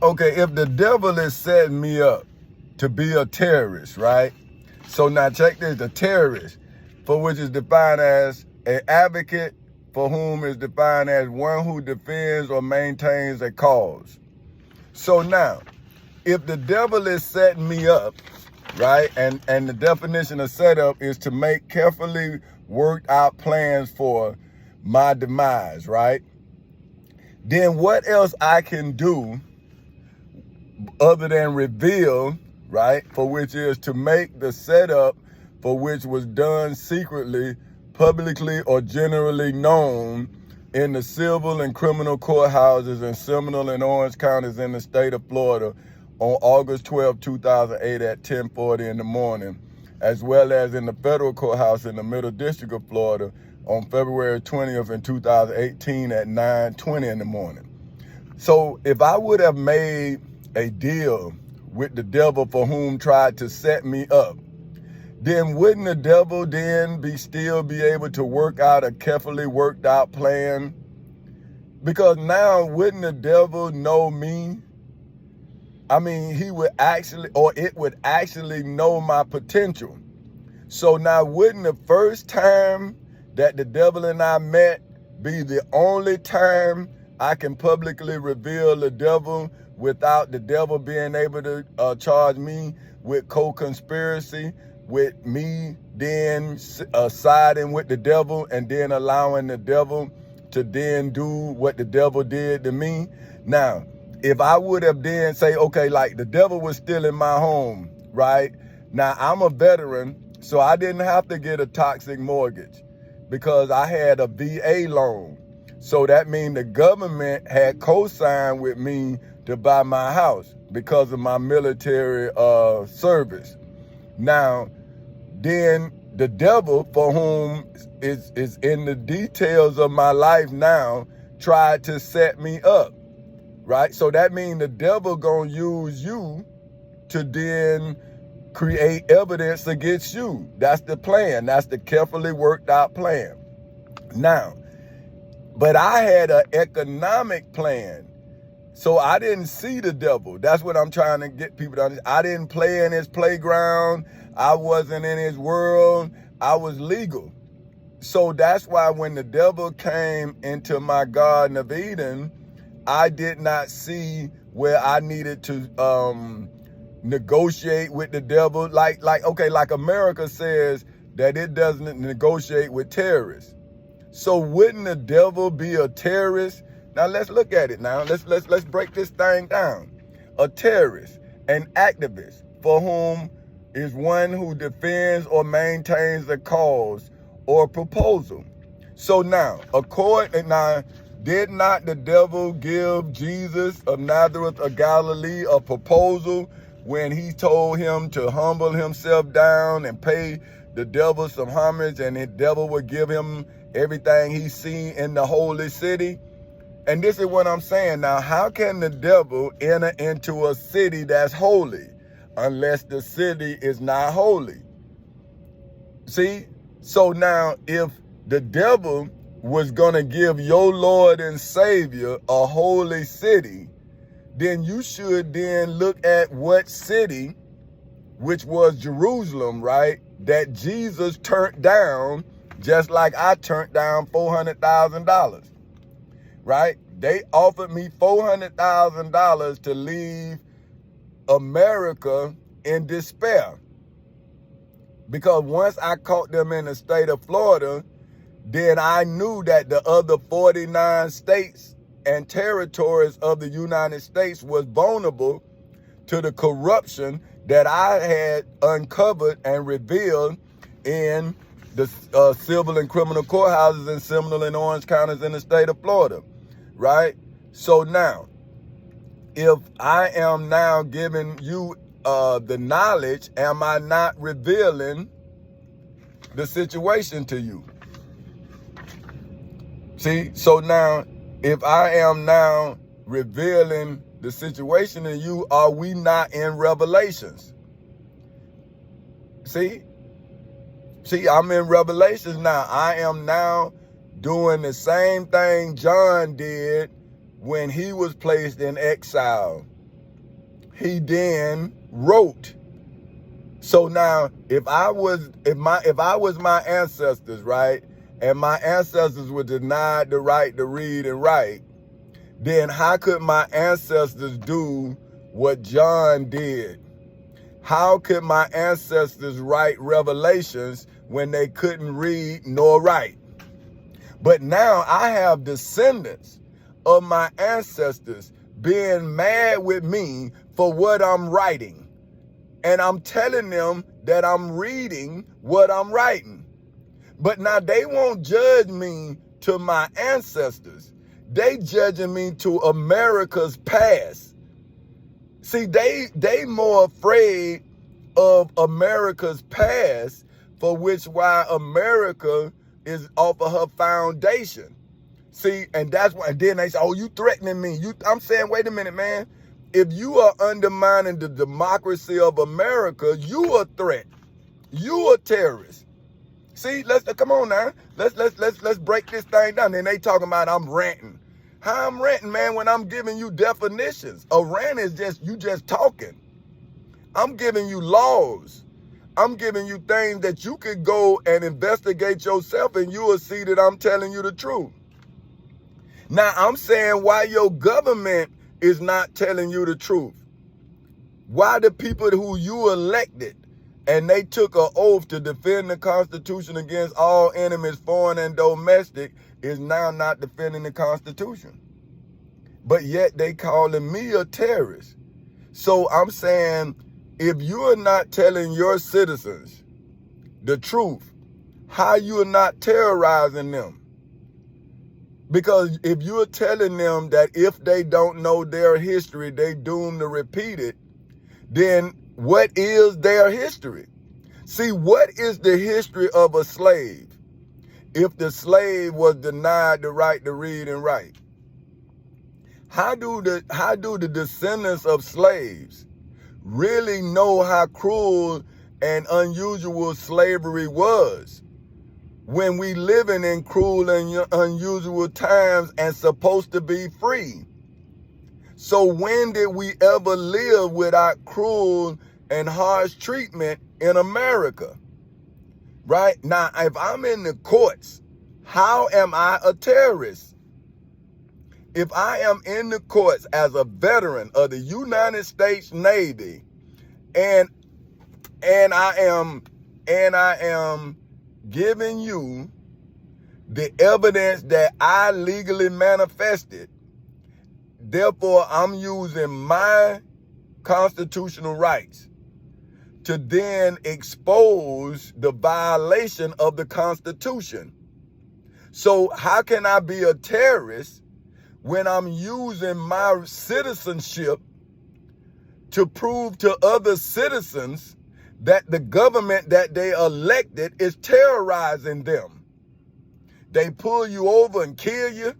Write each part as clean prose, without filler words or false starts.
Okay, if the devil is setting me up to be a terrorist, right? So now check this, the terrorist, for which is defined as an advocate, for whom is defined as one who defends or maintains a cause. So now, if the devil is setting me up, right, and the definition of setup is to make carefully worked out plans for my demise, right? Then what else I can do other than reveal, right, for which is to make the setup for which was done secretly, publicly, or generally known in the civil and criminal courthouses in Seminole and Orange counties in the state of Florida on August 12, 2008 at 10:40 in the morning, as well as in the federal courthouse in the Middle District of Florida on February 20th in 2018 at 9:20 in the morning. So if I would have made a deal with the devil for whom tried to set me up, then wouldn't the devil then still be able to work out a carefully worked out plan? Because now wouldn't the devil know me? I mean, he would actually, or it would actually know my potential. So now wouldn't the first time that the devil and I met be the only time I can publicly reveal the devil without the devil being able to charge me with co-conspiracy, with me then siding with the devil and then allowing the devil to then do what the devil did to me? Now, if I would have then say, okay, like the devil was still in my home, right? Now, I'm a veteran, so I didn't have to get a toxic mortgage because I had a VA loan. So that means the government had co-signed with me to buy my house because of my military service. Now, then the devil, for whom is in the details of my life now, tried to set me up, right? So that means the devil gonna use you to then create evidence against you. That's the plan. That's the carefully worked out plan. Now, but I had an economic plan. So I didn't see the devil. That's what I'm trying to get people to understand. I didn't play in his playground. I wasn't in his world. I was legal. So that's why when the devil came into my Garden of Eden, I did not see where I needed to negotiate with the devil. Like America says that it doesn't negotiate with terrorists. So wouldn't the devil be a terrorist? Now let's look at it now. Let's break this thing down. A terrorist, an activist, for whom is one who defends or maintains a cause or proposal. So now, did not the devil give Jesus of Nazareth of Galilee a proposal when he told him to humble himself down and pay the devil some homage, and the devil would give him everything he's seen in the holy city? And this is what I'm saying. Now, how can the devil enter into a city that's holy unless the city is not holy? See? So now, if the devil was going to give your Lord and Savior a holy city, then you should then look at what city, which was Jerusalem, right, that Jesus turned down, just like I turned down $400,000. Right? They offered me $400,000 to leave America in despair. Because once I caught them in the state of Florida, then I knew that the other 49 states and territories of the United States was vulnerable to the corruption that I had uncovered and revealed in the civil and criminal courthouses in Seminole and Orange counties in the state of Florida. Right? So now, if I am now giving you the knowledge, am I not revealing the situation to you? See? So now, if I am now revealing the situation to you, are we not in Revelations? See? See, I'm in Revelations now. I am now doing the same thing John did when he was placed in exile. he then wrote. So now, if I was my ancestors, right, and my ancestors were denied the right to read and write, then how could my ancestors do what John did? How could my ancestors write Revelations when they couldn't read nor write? But now I have descendants of my ancestors being mad with me for what I'm writing. And I'm telling them that I'm reading what I'm writing. But now they won't judge me to my ancestors. They judging me to America's past. See, they more afraid of America's past, for which why America is off of her foundation. See, and that's why, and then they say, oh, you threatening me. I'm saying, wait a minute, man. If you are undermining the democracy of America, you a threat. You a terrorist. See, come on now. Let's break this thing down. Then they talking about I'm ranting. How I'm ranting, man, when I'm giving you definitions. A rant is you just talking. I'm giving you laws. I'm giving you things that you could go and investigate yourself, and you will see that I'm telling you the truth. Now, I'm saying why your government is not telling you the truth. Why the people who you elected and they took an oath to defend the Constitution against all enemies, foreign and domestic, is now not defending the Constitution. But yet they calling me a terrorist. So I'm saying, if you are not telling your citizens the truth, how you are not terrorizing them? Because if you're telling them that if they don't know their history, they doomed to repeat it, then what is their history? See, what is the history of a slave if the slave was denied the right to read and write? How do the descendants of slaves really know how cruel and unusual slavery was when we living in cruel and unusual times and supposed to be free? So when did we ever live without cruel and harsh treatment in America? Right? Now, if I'm in the courts, how am I a terrorist? If I am in the courts as a veteran of the United States Navy and I am giving you the evidence that I legally manifested, therefore I'm using my constitutional rights to then expose the violation of the Constitution. So how can I be a terrorist when I'm using my citizenship to prove to other citizens that the government that they elected is terrorizing them? They pull you over and kill you.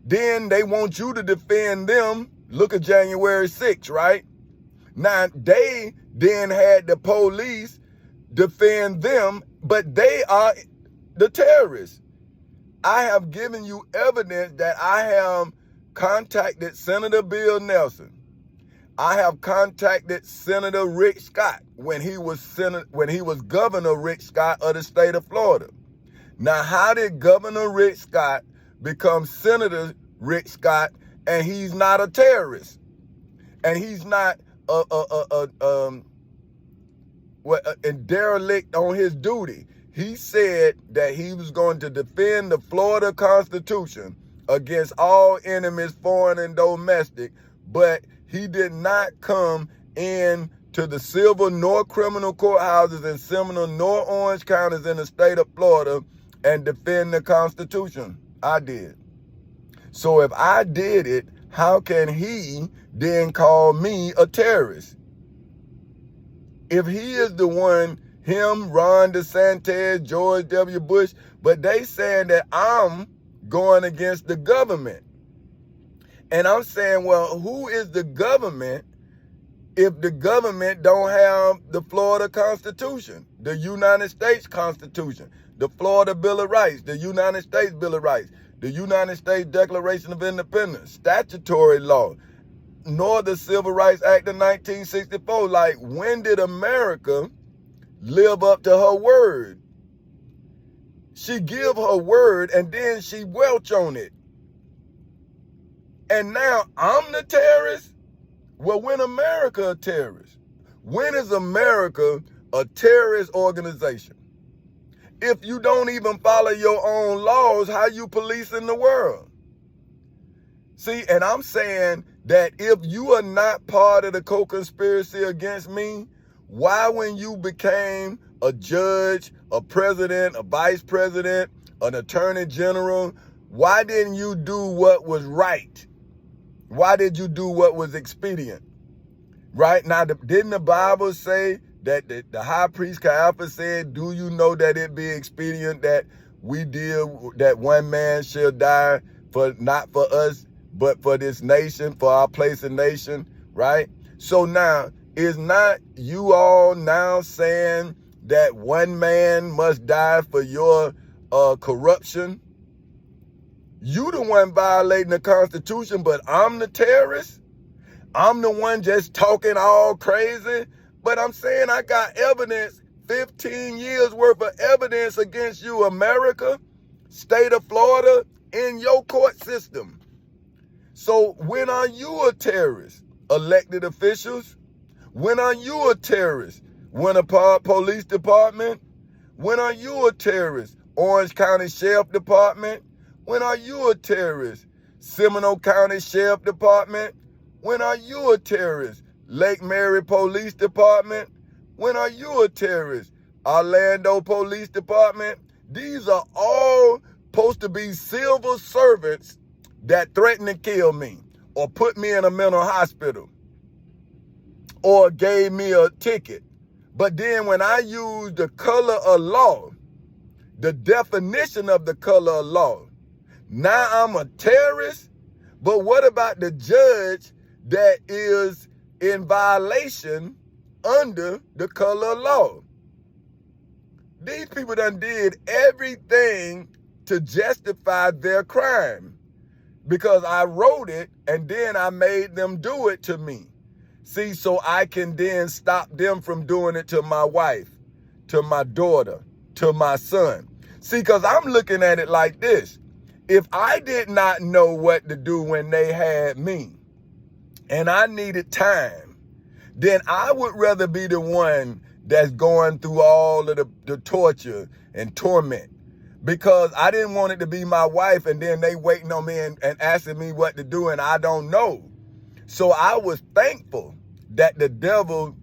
Then they want you to defend them. Look at January 6th, right? Now, they then had the police defend them, but they are the terrorists. I have given you evidence that I have contacted Senator Bill Nelson. I have contacted Senator Rick Scott when he was Governor Rick Scott of the state of Florida. Now, how did Governor Rick Scott become Senator Rick Scott and he's not a terrorist? And he's not a derelict on his duty. He said that he was going to defend the Florida Constitution against all enemies, foreign and domestic, but he did not come in to the civil nor criminal courthouses in Seminole nor Orange counties in the state of Florida and defend the Constitution. I did. So if I did it, how can he then call me a terrorist? If he is the one, him, Ron DeSantis, George W. Bush, but they saying that I'm going against the government. And I'm saying, well, who is the government if the government don't have the Florida Constitution, the United States Constitution, the Florida Bill of Rights, the United States Bill of Rights, the United States Declaration of Independence, statutory law, nor the Civil Rights Act of 1964. Like, when did America live up to her word? She give her word and then she welch on it. And now I'm the terrorist? Well, when America a terrorist? When is America a terrorist organization? If you don't even follow your own laws, how you policing the world? See, and I'm saying that if you are not part of the co-conspiracy against me, why when you became a judge, a president, a vice president, an attorney general, why didn't you do what was right? Why did you do what was expedient? Right? Now, didn't the Bible say that the high priest Caiaphas said, do you know that it be expedient that we deal, that one man shall die for, not for us, but for this nation, for our place in nation, right? So now, is not you all now saying that one man must die for your corruption? You the one violating the Constitution, but I'm the terrorist? I'm the one just talking all crazy? But I'm saying I got evidence, 15 years worth of evidence against you, America, state of Florida, in your court system. So when are you a terrorist? Elected officials? When are you a terrorist? Winter Police Department? When are you a terrorist? Orange County Sheriff Department? When are you a terrorist? Seminole County Sheriff Department? When are you a terrorist? Lake Mary Police Department? When are you a terrorist? Orlando Police Department? These are all supposed to be civil servants that threatened to kill me or put me in a mental hospital or gave me a ticket. But then when I use the color of law, the definition of the color of law, now I'm a terrorist? But what about the judge that is in violation under the color of law? These people done did everything to justify their crime because I wrote it and then I made them do it to me. See, so I can then stop them from doing it to my wife, to my daughter, to my son. See, because I'm looking at it like this. If I did not know what to do when they had me and I needed time, then I would rather be the one that's going through all of the torture and torment, because I didn't want it to be my wife and then they waiting on me and asking me what to do and I don't know. So I was thankful that the devil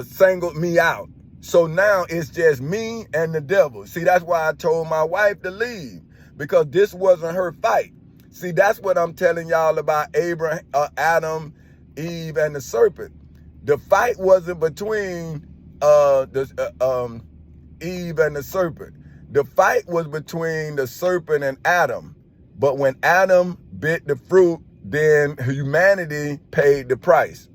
singled me out. So now it's just me and the devil. See, that's why I told my wife to leave, because this wasn't her fight. See, that's what I'm telling y'all about Abraham, Adam, Eve, and the serpent. The fight wasn't between Eve and the serpent. The fight was between the serpent and Adam. But when Adam bit the fruit, then humanity paid the price.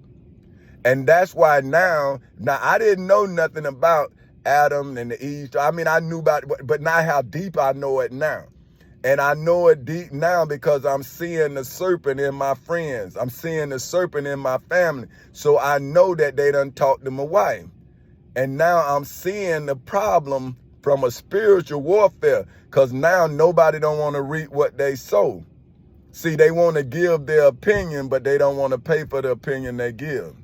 And that's why now I didn't know nothing about Adam and the Eve. I mean, I knew about it, but not how deep I know it now. And I know it deep now because I'm seeing the serpent in my friends. I'm seeing the serpent in my family. So I know that they done talked to my wife. And now I'm seeing the problem from a spiritual warfare, because now nobody don't want to reap what they sow. See, they want to give their opinion, but they don't want to pay for the opinion they give.